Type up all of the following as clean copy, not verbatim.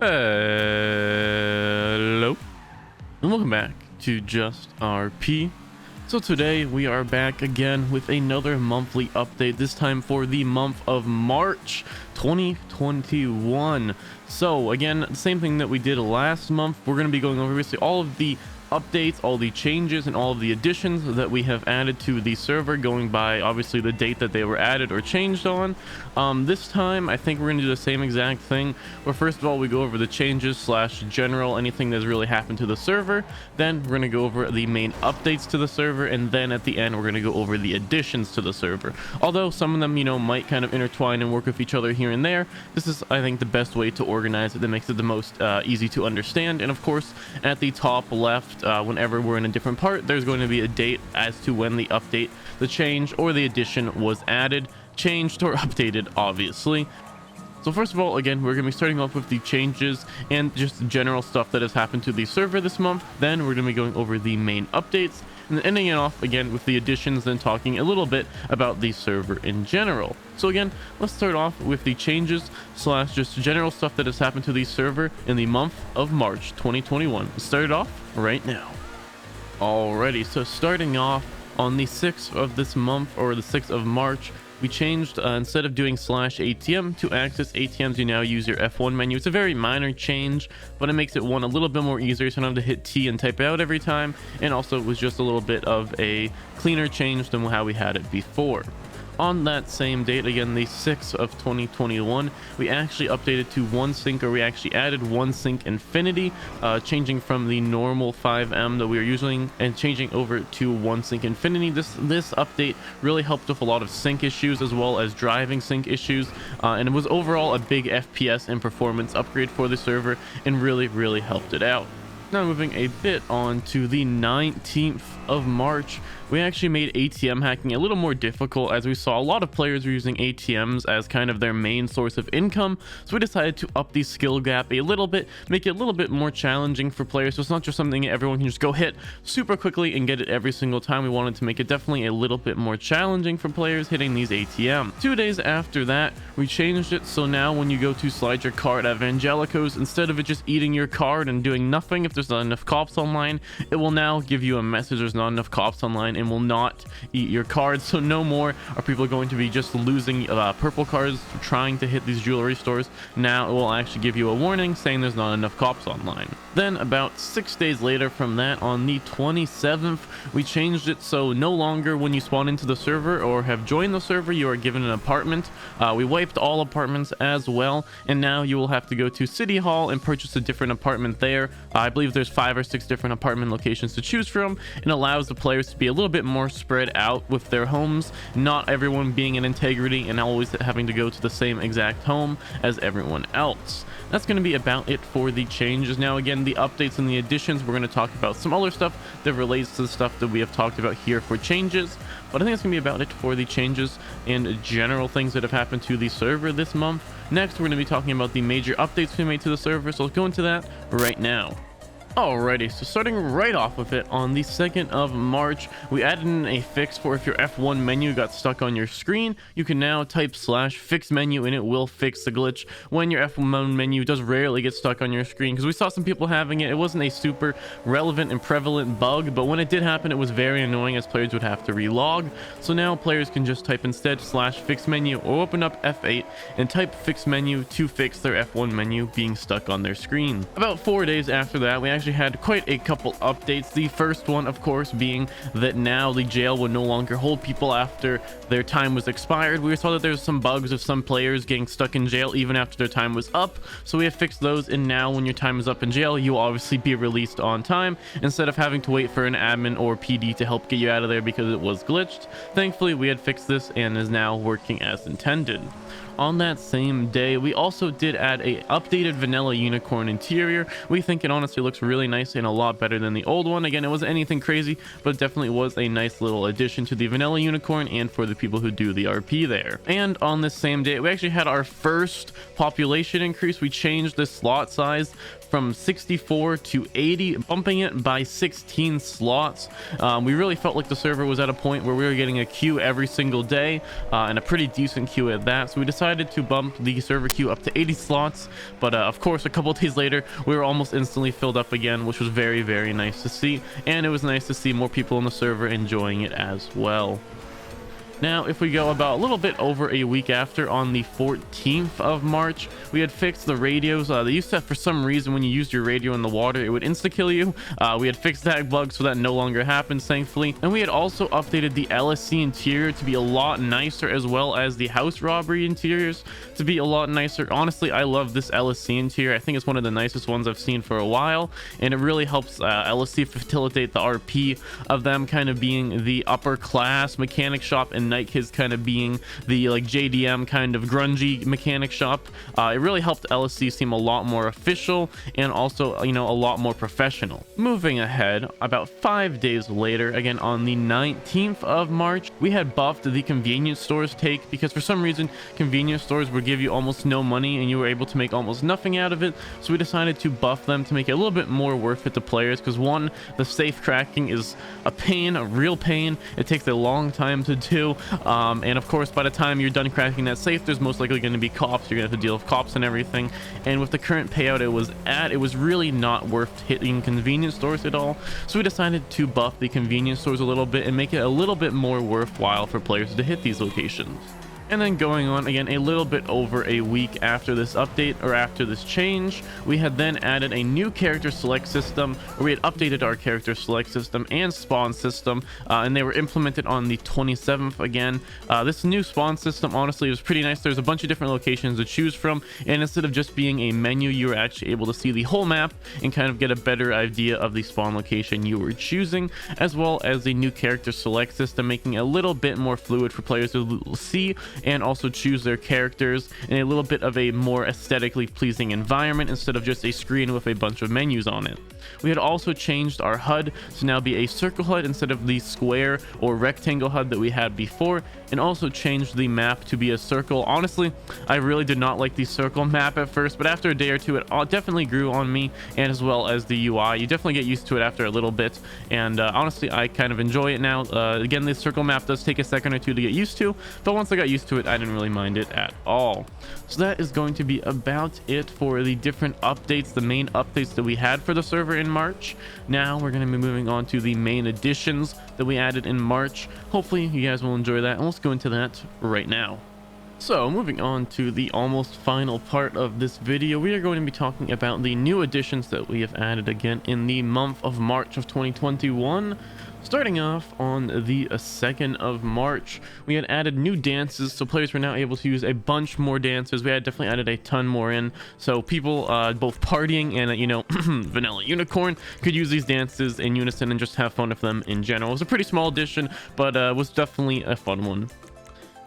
Hello, and welcome back to JustRP. So today we are back again with another monthly update, this time for the month of March 2021. So again, the same thing that we did last month. We're going to be going over basically all of the updates, all the changes, and all of the additions that we have added to the server, going by obviously the date that they were added or changed on. This time I think we're going to do the same exact thing, where first of all we go over the changes slash general, anything that's really happened to the server. Then we're going to go over the main updates to the server, and then at the end we're going to go over the additions to the server. Although some of them, you know, might kind of intertwine and work with each other here and there, this is, I think, the best way to organize it that makes it the most easy to understand. And of course, at the top left, whenever we're in a different part, there's going to be a date as to when the update, the change, or the addition was added, changed, or updated, obviously. So first of all, again, we're going to be starting off with the changes and just general stuff that has happened to the server this month. Then we're going to be going over the main updates, and then ending it off again with the additions, then talking a little bit about the server in general. So again, let's start off with the changes slash just general stuff that has happened to the server in the month of March 2021. Let's start it off right now. Alrighty, so starting off on the 6th of this month, or the 6th of March, we changed, instead of doing /ATM to access ATMs, you now use your F1 menu. It's a very minor change, but it makes it a little bit more easier, so you don't have to hit T and type it out every time. And also it was just a little bit of a cleaner change than how we had it before. On that same date, again the 6th of 2021, we actually updated to OneSync, or we actually added OneSync Infinity, changing from the normal 5M that we were using and changing over to OneSync Infinity. This update really helped with a lot of sync issues as well as driving sync issues, and it was overall a big FPS and performance upgrade for the server, and really helped it out. Now moving a bit on to the 19th of March, we actually made ATM hacking a little more difficult, as we saw a lot of players were using ATMs as kind of their main source of income. So we decided to up the skill gap a little bit, make it a little bit more challenging for players, so it's not just something everyone can just go hit super quickly and get it every single time. We wanted to make it definitely a little bit more challenging for players hitting these ATM. 2 days after that, we changed it so now when you go to slide your card at Evangelicos, instead of it just eating your card and doing nothing if there's not enough cops online, it will now give you a message there's not enough cops online and will not eat your cards. So no more are people going to be just losing purple cards trying to hit these jewelry stores. Now it will actually give you a warning saying there's not enough cops online. Then about 6 days later from that, on the 27th, we changed it so no longer when you spawn into the server or have joined the server you are given an apartment. We wiped all apartments as well, and now you will have to go to City Hall and purchase a different apartment there. I believe there's 5 or 6 different apartment locations to choose from, and allows the players to be a little bit more spread out with their homes, not everyone being in integrity and always having to go to the same exact home as everyone else. That's going to be about it for the changes. Now again, the updates and the additions, we're going to talk about some other stuff that relates to the stuff that we have talked about here for changes, but I think that's going to be about it for the changes and general things that have happened to the server this month. Next, we're going to be talking about the major updates we made to the server, so let's go into that right now. Alrighty, so starting right off with it, on the 2nd of March, we added in a fix for if your F1 menu got stuck on your screen. You can now type /fix menu and it will fix the glitch when your F1 menu does rarely get stuck on your screen, because we saw some people having it. It wasn't a super relevant and prevalent bug, but when it did happen, it was very annoying as players would have to relog. So now players can just type instead /fix menu, or open up F8 and type fix menu to fix their F1 menu being stuck on their screen. About 4 days after that, we actually had quite a couple updates. The first one, of course, being that now the jail would no longer hold people after their time was expired. We saw that there's some bugs of some players getting stuck in jail even after their time was up, so we have fixed those, and now when your time is up in jail, you will obviously be released on time instead of having to wait for an admin or PD to help get you out of there because it was glitched. Thankfully, we had fixed this and is now working as intended. On that same day, we also did add a updated vanilla unicorn interior. We think it honestly looks really nice and a lot better than the old one. Again, it wasn't anything crazy, but it definitely was a nice little addition to the vanilla unicorn and for the people who do the RP there. And on this same day, we actually had our first population increase. We changed the slot size from 64 to 80, bumping it by 16 slots. We really felt like the server was at a point where we were getting a queue every single day, and a pretty decent queue at that, so we decided decided to bump the server queue up to 80 slots, but of course a couple days later we were almost instantly filled up again, which was very, very nice to see, and it was nice to see more people on the server enjoying it as well. Now, if we go about a little bit over a week after, on the 14th of March, we had fixed the radios. They used to, for some reason, when you used your radio in the water, it would insta-kill you. We had fixed that bug, so that no longer happens, thankfully. And we had also updated the LSC interior to be a lot nicer, as well as the house robbery interiors to be a lot nicer. Honestly, I love this LSC interior. I think it's one of the nicest ones I've seen for a while, and it really helps LSC facilitate the RP of them kind of being the upper class mechanic shop, and Night Kids kind of being the like JDM kind of grungy mechanic shop. It really helped LSC seem a lot more official and also, you know, a lot more professional. Moving ahead, about 5 days later, again on the 19th of March, we had buffed the convenience stores take, because for some reason convenience stores would give you almost no money and you were able to make almost nothing out of it. So we decided to buff them to make it a little bit more worth it to players, because one, the safe cracking is a pain, a real pain. It takes a long time to do, and of course by the time you're done cracking that safe, there's most likely going to be cops. You're gonna have to deal with cops and everything, and with the current payout it was at, it was really not worth hitting convenience stores at all. So we decided to buff the convenience stores a little bit and make it a little bit more worthwhile for players to hit these locations. And then going on again a little bit over a week after this update, or after this change, we had then added a new character select system, or we had updated our character select system and spawn system, and they were implemented on the 27th again. This new spawn system honestly was pretty nice. There's a bunch of different locations to choose from, and instead of just being a menu, you were actually able to see the whole map and kind of get a better idea of the spawn location you were choosing, as well as the new character select system, making it a little bit more fluid for players to see and also choose their characters in a little bit of a more aesthetically pleasing environment, instead of just a screen with a bunch of menus on it. We had also changed our HUD to now be a circle HUD instead of the square or rectangle HUD that we had before, and also changed the map to be a circle. Honestly, I really did not like the circle map at first, but after a day or two it definitely grew on me, and as well as the UI. You definitely get used to it after a little bit, and honestly I kind of enjoy it now. Again, the circle map does take a second or two to get used to, but once I got used to it I didn't really mind it at all. So that is going to be about it for the different updates, the main updates that we had for the server in March. Now we're going to be moving on to the main additions that we added in March. Hopefully you guys will enjoy that, and let's go into that right now. So moving on to the almost final part of this video, we are going to be talking about the new additions that we have added again in the month of March of 2021. Starting off on the 2nd of March, we had added new dances, so players were now able to use a bunch more dances. We had definitely added a ton more in, so people both partying and you know, Vanilla Unicorn could use these dances in unison and just have fun with them in general. It was a pretty small addition, but was definitely a fun one.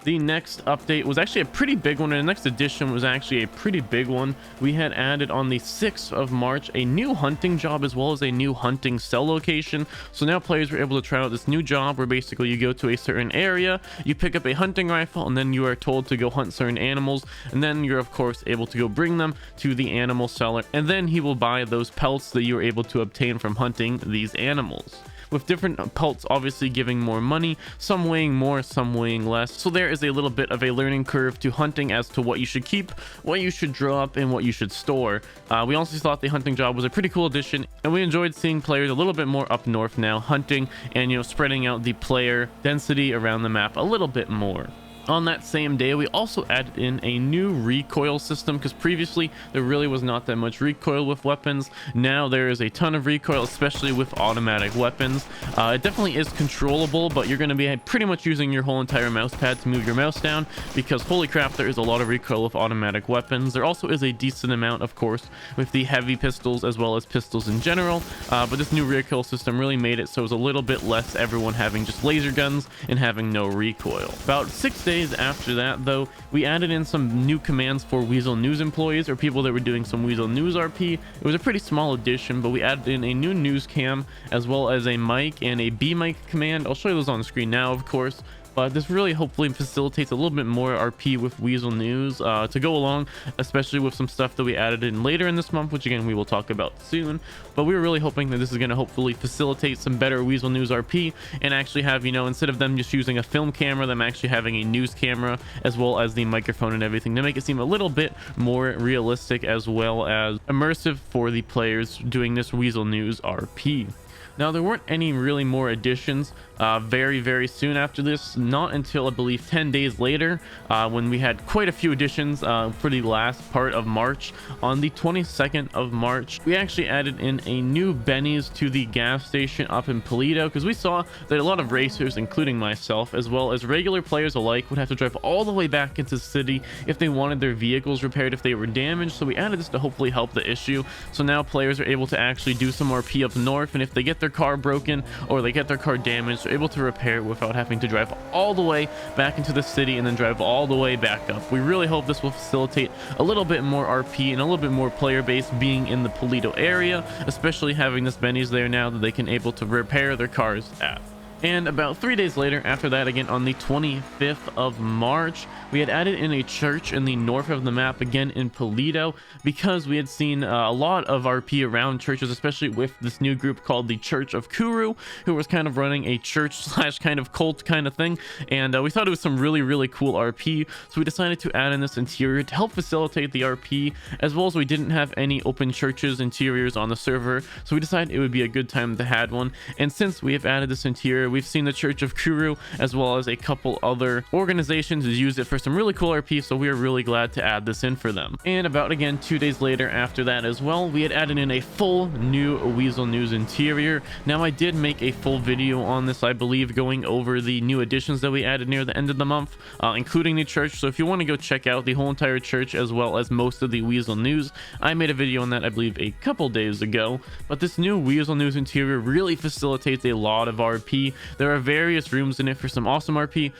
The next update was actually a pretty big one, and the next addition was actually a pretty big one. We had added on the 6th of March a new hunting job, as well as a new hunting cell location. So now players were able to try out this new job where basically you go to a certain area, you pick up a hunting rifle, and then you are told to go hunt certain animals, and then you're of course able to go bring them to the animal seller, and then he will buy those pelts that you were able to obtain from hunting these animals, with different pelts obviously giving more money, some weighing more, some weighing less. So there is a little bit of a learning curve to hunting as to what you should keep, what you should drop, and what you should store. We also thought the hunting job was a pretty cool addition, and we enjoyed seeing players a little bit more up north now hunting, and you know, spreading out the player density around the map a little bit more. On that same day, we also added in a new recoil system, because previously there really was not that much recoil with weapons. Now there is a ton of recoil, especially with automatic weapons. It definitely is controllable, but you're going to be pretty much using your whole entire mouse pad to move your mouse down, because holy crap, there is a lot of recoil with automatic weapons. There also is a decent amount, of course, with the heavy pistols as well as pistols in general, but this new recoil system really made it so it was a little bit less everyone having just laser guns and having no recoil. About 6 days after that, though, we added in some new commands for Weasel News employees, or people that were doing some Weasel News RP. It was a pretty small addition, but we added in a new news cam, as well as a mic and a B mic command. I'll show you those on the screen now, of course. but this really hopefully facilitates a little bit more RP with Weasel news to go along, especially with some stuff that we added in later in this month, which again we will talk about soon. But we were really hoping that this is going to hopefully facilitate some better Weasel news RP and actually have, you know, instead of them just using a film camera, them actually having a news camera as well as the microphone and everything to make it seem a little bit more realistic as well as immersive for the players doing this Weasel news RP. Now, there weren't any really more additions very soon after this, not until I believe 10 days later, when we had quite a few additions for the last part of March. On the 22nd of March, we actually added in a new Benny's to the gas station up in Toledo, because we saw that a lot of racers, including myself, as well as regular players alike, would have to drive all the way back into the city if they wanted their vehicles repaired if they were damaged. So we added this to hopefully help the issue. So now players are able to actually do some RP up north, and if they get their car broken or they get their car damaged, they're able to repair it without having to drive all the way back into the city and then drive all the way back up. We really hope this will facilitate a little bit more RP and a little bit more player base being in the Toledo area, especially having this Benny's there now that they can able to repair their cars at. And about 3 days later after that, again on the 25th of March, we had added in a church in the north of the map, again in Toledo, because we had seen a lot of RP around churches, especially with this new group called the Church of Kuru, who was kind of running a church slash kind of cult kind of thing. And we thought it was some really cool RP, so we decided to add in this interior to help facilitate the RP, as well as we didn't have any open churches interiors on the server, so we decided it would be a good time to add one. And since we have added this interior, we've seen the Church of Kuru as well as a couple other organizations use it for some really cool RP, so we are really glad to add this in for them. And about again 2 days later after that as well, we had added in a full new Weasel News interior. Now, I did make a full video on this, I believe, going over the new additions that we added near the end of the month, including the church. So if you want to go check out the whole entire church as well as most of the Weasel News, I made a video on that I believe a couple days ago. But this new Weasel News interior really facilitates a lot of RP. There are various rooms in it for some awesome RP.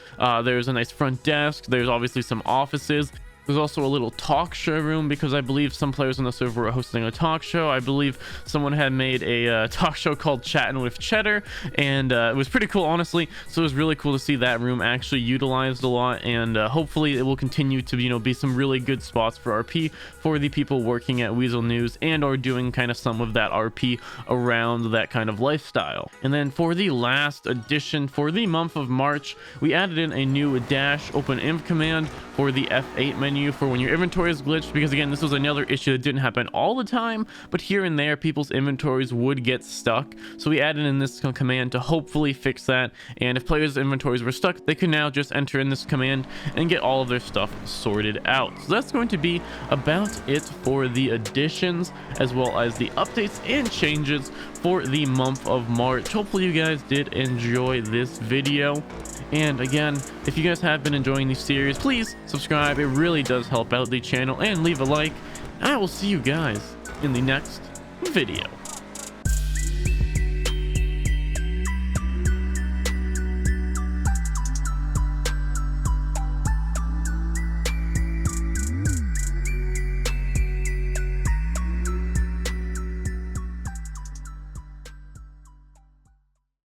There's a nice front desk. There's obviously some offices. There's also a little talk show room, because I believe some players on the server were hosting a talk show. I believe someone had made a talk show called Chatting with Cheddar, and it was pretty cool, honestly. So it was really cool to see that room actually utilized a lot, and hopefully it will continue to, you know, be some really good spots for RP for the people working at Weasel News and or doing kind of some of that RP around that kind of lifestyle. And then for the last addition for the month of March, we added in a new dash open inv command for the F8 menu for when your inventory is glitched, because again, this was another issue that didn't happen all the time, but here and there people's inventories would get stuck. So we added in this command to hopefully fix that, and if players' inventories were stuck, they could now just enter in this command and get all of their stuff sorted out. So that's going to be about it for the additions as well as the updates and changes for the month of March. Hopefully you guys did enjoy this video. And again, if you guys have been enjoying these series, please subscribe. It really does help out the channel, and leave a like. I will see you guys in the next video.